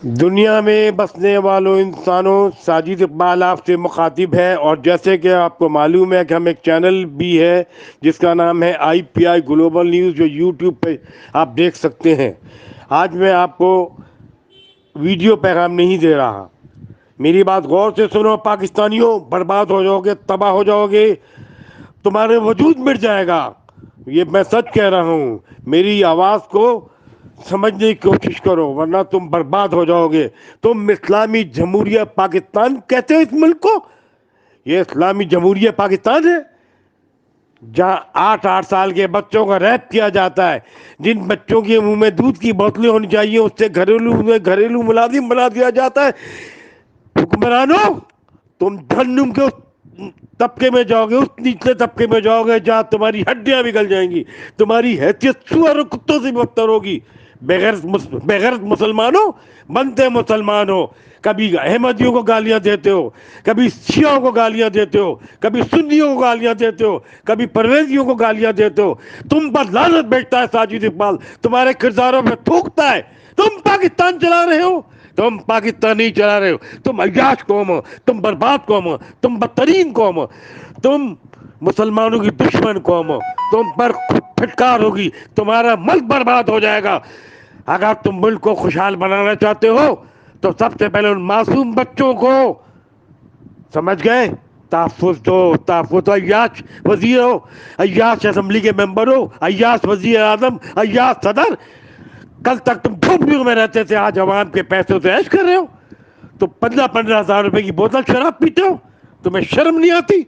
دنیا میں بسنے والوں انسانوں، ساجد اقبال آپ سے مخاطب ہے، اور جیسے کہ آپ کو معلوم ہے کہ ہم ایک چینل بھی ہے جس کا نام ہے IPI گلوبل نیوز، جو یوٹیوب پہ آپ دیکھ سکتے ہیں۔ آج میں آپ کو ویڈیو پیغام نہیں دے رہا، میری بات غور سے سنو پاکستانیوں، برباد ہو جاؤ گے، تباہ ہو جاؤ گے، تمہارے وجود مٹ جائے گا، یہ میں سچ کہہ رہا ہوں۔ میری آواز کو سمجھنے کی کوشش کرو ورنہ تم برباد ہو جاؤ گے۔ تم اسلامی جمہوریہ پاکستان کہتے ہو اس ملک کو؟ یہ اسلامی جمہوریہ پاکستان ہے جہاں 8 8 سال کے بچوں کا ریپ کیا جاتا ہے، جن بچوں کے منہ میں دودھ کی بوتلیں ہونی چاہیے اس سے گھریلو ملازم بنا دیا جاتا ہے۔ حکمرانوں، تم جہنم کے اس طبقے میں جاؤ گے، اس نچلے طبقے میں جاؤ گے جہاں تمہاری ہڈیاں نکل جائیں گی، تمہاری حیثیت سور اور کتوں سے بدتر ہوگی۔ بغیر مسلمانوں بنتے مسلمان ہو، کبھی احمدیوں کو گالیاں دیتے ہو، کبھی شیعوں کو گالیاں دیتے ہو، کبھی سنیوں کو گالیاں دیتے ہو، کبھی پرویزیوں کو گالیاں دیتے ہو۔ تم پر لعنت بھیجتا ہے ساجد اقبال، تمہارے کرداروں میں تھوکتا ہے۔ تم پاکستان چلا رہے ہو، تم پاکستان نہیں چلا رہے ہو، تم عیاش قوم ہو، تم برباد قوم ہو، تم بدترین قوم ہو، تم مسلمانوں کی دشمن قوم ہو، تم پر پھٹکار ہوگی، تمہارا ملک برباد ہو جائے گا۔ اگر تم ملک کو خوشحال بنانا چاہتے ہو تو سب سے پہلے ان معصوم بچوں کو، سمجھ گئے، تحفظ دو، تحفظ دو۔ عیاش وزیر ہو، عیاش اسمبلی کے ممبر ہو، عیاش وزیر اعظم، عیاش صدر، کل تک تم جھوپڑیوں میں رہتے تھے، آج عوام کے پیسوں سے عیش کر رہے ہو۔ تو 15 15 ہزار روپے کی بوتل شراب پیتے ہو، تمہیں شرم نہیں آتی؟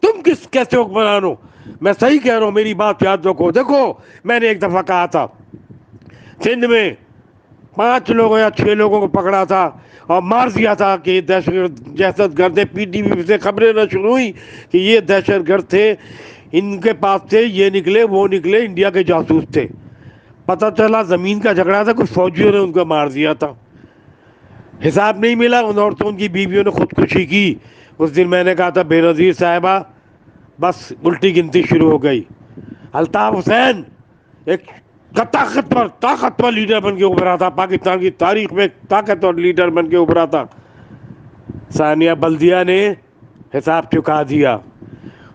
تم کیسے حکمران ہو؟ میں صحیح کہہ رہا ہوں، میری بات یاد رکھو۔ دیکھو، میں نے ایک دفعہ کہا تھا سندھ میں 5 لوگوں یا 6 لوگوں کو پکڑا تھا اور مار دیا تھا کہ یہ دہشت گرد ہے۔ PTV سے خبریں نہ شروع ہوئی کہ یہ دہشت گرد تھے، ان کے پاس تھے، یہ نکلے وہ نکلے، انڈیا کے جاسوس تھے۔ پتہ چلا زمین کا جھگڑا تھا، کچھ فوجیوں نے ان کو مار دیا تھا۔ حساب نہیں ملا، ان عورتوں کی بیویوں نے خودکشی کی۔ اس دن میں نے کہا تھا بے نظیر صاحبہ، بس الٹی گنتی شروع ہو گئی۔ الطاف حسین ایک طاقتور لیڈر بن کے ابھرا تھا، پاکستان کی تاریخ میں ایک طاقتور لیڈر بن کے ابھرا تھا۔ ثانیہ بلدیہ نے حساب چکا دیا۔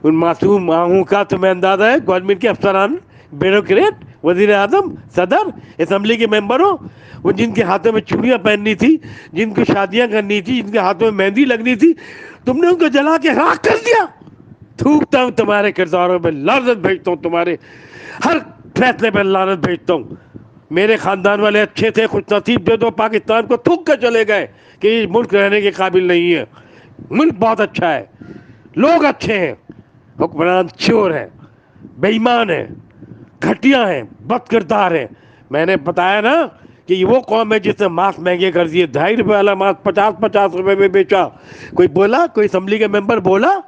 ان معصوم آہوں کا تمہیں اندازہ ہے؟ گورنمنٹ کے افسران، بیوروکریٹ، وزیر اعظم، صدر، اسمبلی کے ممبروں، وہ جن کے ہاتھوں میں چوڑیاں پہننی تھی، جن کی شادیاں کرنی تھی، جن کے ہاتھوں میں مہندی لگنی تھی، تم نے ان کو جلا کے راکھ کر دیا۔ تھوکتا ہوں تمہارے کرداروں پہ، لعنت بھیجتا ہوں، تمہارے ہر فیصلے پہ لعنت بھیجتا ہوں۔ میرے خاندان والے اچھے تھے، خوش نصیب تھے، تو پاکستان کو تھوک کر چلے گئے کہ یہ ملک رہنے کے قابل نہیں ہے۔ ملک بہت اچھا ہے، لوگ اچھے ہیں، حکمران چور ہیں، بے ایمان ہیں، گھٹیا ہیں، بد کردار ہیں۔ میں نے بتایا نا کہ یہ وہ قوم ہے جس نے ماسک مہنگے کر دیے، 2.5 روپے والا ماسک 50 50 روپے میں بیچا۔ کوئی بولا؟ کوئی اسمبلی کے ممبر بولا؟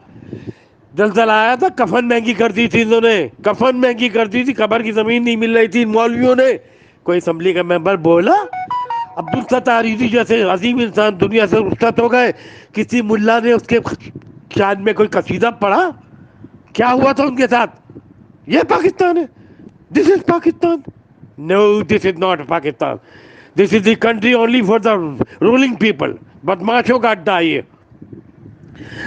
زلزلہ آیا تھا، کفن مہنگی کر دی تھی انہوں نے، کفن مہنگی کر دی تھی، قبر کی زمین نہیں مل رہی تھی مولویوں نے۔ کوئی اسمبلی کا ممبر بولا؟ عبدالستار عیدی جیسے عظیم انسان دنیا سے رخصت ہو گئے، کسی ملا نے اس کے شان میں کوئی قصیدہ پڑھا؟ کیا ہوا تھا ان کے ساتھ؟ یہ پاکستان ہے؟ This is Pakistan? No, this is not Pakistan, this is the country only for the ruling people. بدماشوں کا اڈا یہ۔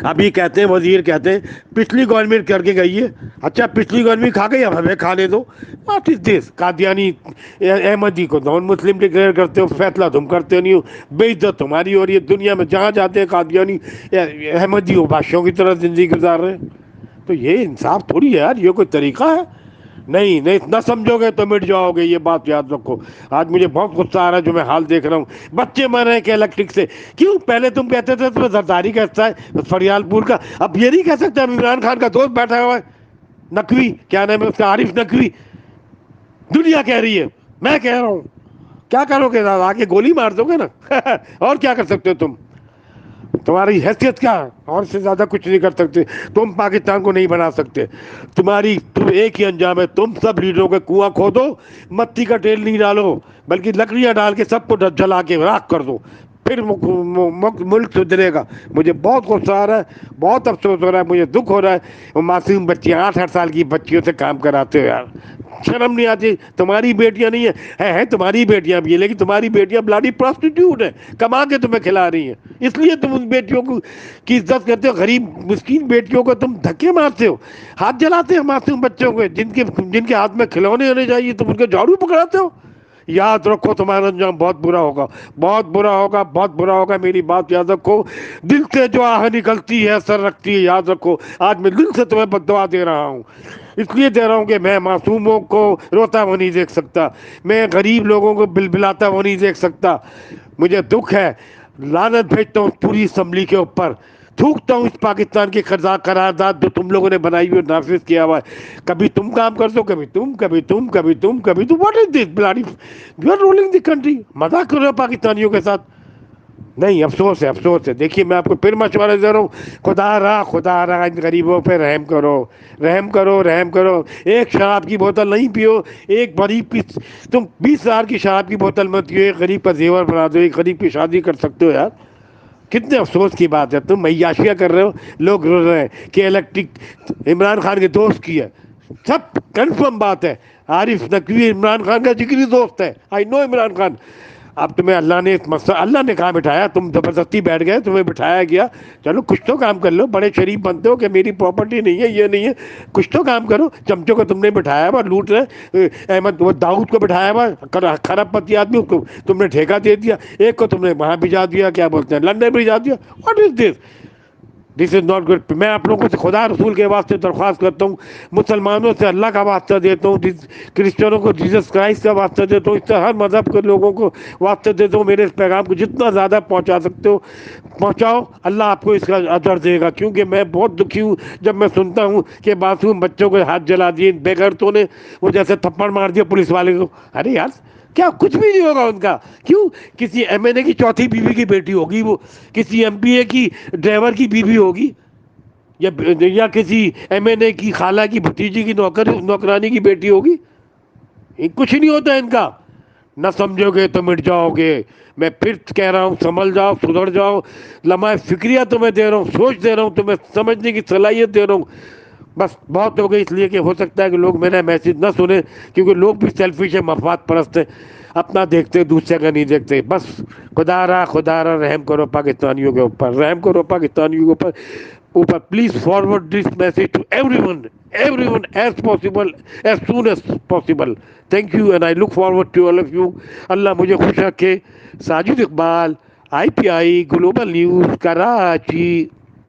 ابھی کہتے ہیں، وزیر کہتے ہیں پچھلی گورنمنٹ کر کے گئی ہے۔ اچھا، پچھلی گورنمنٹ کھا گئی، اب ہمیں کھانے دو۔ واٹ از دس؟ قادیانی احمدی کو نان مسلم ڈکلیئر کرتے ہو، فیصلہ تم کرتے نہیں ہو، بے عزت تمہاری ہو رہی ہے۔ دنیا میں جہاں جاتے ہیں قادیانی احمدی ہو بادشاہوں کی طرح زندگی گزار رہے ہیں۔ تو یہ انصاف تھوڑی ہے یار، یہ کوئی طریقہ ہے؟ نہیں نہیں، اتنا سمجھو گے تو مٹ جاؤ گے، یہ بات یاد رکھو۔ آج مجھے بہت غصہ آ رہا ہے جو میں حال دیکھ رہا ہوں، بچے مر رہے ہیں کہ الیکٹرک سے۔ کیوں؟ پہلے تم کہتے تھے تمہیں زرداری کا حصہ ہے فریال پور کا، اب یہ نہیں کہہ سکتے؟ اب عمران خان کا دوست بیٹھا ہوا ہے، نقوی، کیا نام ہے اس کا، عارف نقوی، دنیا کہہ رہی ہے، میں کہہ رہا ہوں، کیا کرو گے؟ آگے گولی مار دو گے نا اور کیا کر سکتے ہو تم؟ تمہاری حیثیت کیا ہے؟ اور سے زیادہ کچھ نہیں کر سکتے تم، پاکستان کو نہیں بنا سکتے۔ تم ایک ہی انجام ہے، تم سب لیڈروں کے کنواں کھودو، مٹی کا تیل نہیں ڈالو بلکہ لکڑیاں ڈال کے سب کو جلا کے راکھ کر دو۔ پھر ملک سدھرے گا. مجھے بہت غصہ آ رہا ہے, بہت افسوس ہو رہا ہے, مجھے دکھ ہو رہا ہے. وہ معصوم بچی 8 سال کی بچیوں سے کام کراتے ہو یار, شرم نہیں آتی؟ تمہاری بیٹیاں نہیں ہیں تمہاری بیٹیاں بھی ہیں, لیکن تمہاری بیٹیاں بلاڈی پراسٹیٹیوٹ ہیں, کما کے تمہیں کھلا رہی ہیں, اس لیے تم ان بیٹیوں کو کی عزت کرتے ہو. غریب مسکین بیٹیوں کو تم دھکے مارتے ہو, ہاتھ جلاتے ہو معصوم بچوں کو, جن کے ہاتھ میں کھلونے ہونے چاہیے تم ان کے جھاڑو پکڑاتے ہو. یاد رکھو تمہارا انجام بہت برا ہوگا, بہت برا ہوگا, بہت برا ہوگا. میری بات یاد رکھو, دل سے جو آہ نکلتی ہے اثر رکھتی ہے, یاد رکھو. آج میں دل سے تمہیں بد دعا دے رہا ہوں, اس لیے دے رہا ہوں کہ میں معصوموں کو روتا وہ نہیں دیکھ سکتا, میں غریب لوگوں کو بلبلاتا وہ نہیں دیکھ سکتا. مجھے دکھ ہے, لعنت بھیجتا ہوں پوری اسمبلی کے اوپر, تھوکتا ہوں اس پاکستان کی قرارداد جو تم لوگوں نے بنائی ہوئی اور نافذ کیا ہوا ہے. کبھی تم کام کر دو, کبھی تم, کبھی تم, کبھی تم, کبھی تم. What is this bloody, you are ruling the country. مذاق کر رہے ہو پاکستانیوں کے ساتھ؟ نہیں, افسوس ہے, افسوس ہے. دیکھیے میں آپ کو پھر مشورہ دے رہا ہوں, خدا رہا ان غریبوں پہ رحم کرو, رحم کرو, رحم کرو. ایک شراب کی بوتل نہیں پیو, ایک غریب کی, تم 20,000 کی شراب کی بوتل مت پیو, ایک غریب کا زیور بنا دو, ایک غریب کی شادی کر سکتے ہو یار. کتنے افسوس کی بات ہے, تم عیاشیاں کر رہے ہو, لوگ رو رہے ہیں کہ الیکٹرک عمران خان کے دوست کی ہے. سب کنفرم بات ہے, عارف نقوی عمران خان کا جگری دوست ہے, آئی نو عمران خان. اب تمہیں اللہ نے اللہ نے کہاں بٹھایا, تم زبردستی بیٹھ گئے, تمہیں بٹھایا گیا. چلو کچھ تو کام کر لو, بڑے شریف بنتے ہو کہ میری پراپرٹی نہیں ہے, یہ نہیں ہے, کچھ تو کام کرو. چمچوں کو تم نے بٹھایا ہوا لوٹ رہے, احمد وہ داؤد کو بٹھایا ہوا خراب پتی آدمی, اس کو تم نے ٹھیکہ دے دیا, ایک کو تم نے وہاں بھیجا دیا, کیا بولتے ہیں, لندن بھیجا دیا. What is this, this is not good. میں آپ لوگوں سے خدا رسول کے واسطے درخواست کرتا ہوں, مسلمانوں سے اللہ کا واسطہ دیتا ہوں, کرسچنوں کو جیسس کرائسٹ کا واسطہ دیتا ہوں, اس سے ہر مذہب کے لوگوں کو واسطہ دیتا ہوں, میرے اس پیغام کو جتنا زیادہ پہنچا سکتے ہو پہنچاؤ. اللہ آپ کو اس کا اجر دے گا, کیونکہ میں بہت دکھی ہوں جب میں سنتا ہوں کہ معصوم بچوں کو ہاتھ جلا دیے بے غیرتوں نے, وہ جیسے تھپڑ مار دیا پولیس والے کو. ارے یار کیا کچھ بھی نہیں ہوگا ان کا, کیوں؟ کسی ایم این اے کی چوتھی بیوی کی بیٹی ہوگی, وہ کسی ایم پی اے کی ڈرائیور کی بیوی ہوگی, یا کسی ایم این اے کی خالہ کی بھتیجی کی نوکرانی کی بیٹی ہوگی. کچھ نہیں ہوتا ان کا. نہ سمجھو گے تو مٹ جاؤ گے. میں پھر کہہ رہا ہوں, سنبھل جاؤ, سدھر جاؤ. لمحہ فکریہ تمہیں دے رہا ہوں, سوچ دے رہا ہوں, تمہیں سمجھنے کی صلاحیت دے رہا ہوں. بس بہت ہو گئی, اس لیے کہ ہو سکتا ہے کہ لوگ میرا میسیج نہ سنیں, کیونکہ لوگ بھی سیلفش ہیں, مفاد پرست ہیں, اپنا دیکھتے دوسرے کا نہیں دیکھتے. بس خدا را رحم کرو پاکستانیوں کے اوپر, رحم کرو پاکستانیوں کے اوپر. Please forward this message to everyone as possible, as soon as possible. Thank you and I look forward to all of you. Allah مجھے خوش رکھے. Sajid Iqbal, IPI global news, Karachi.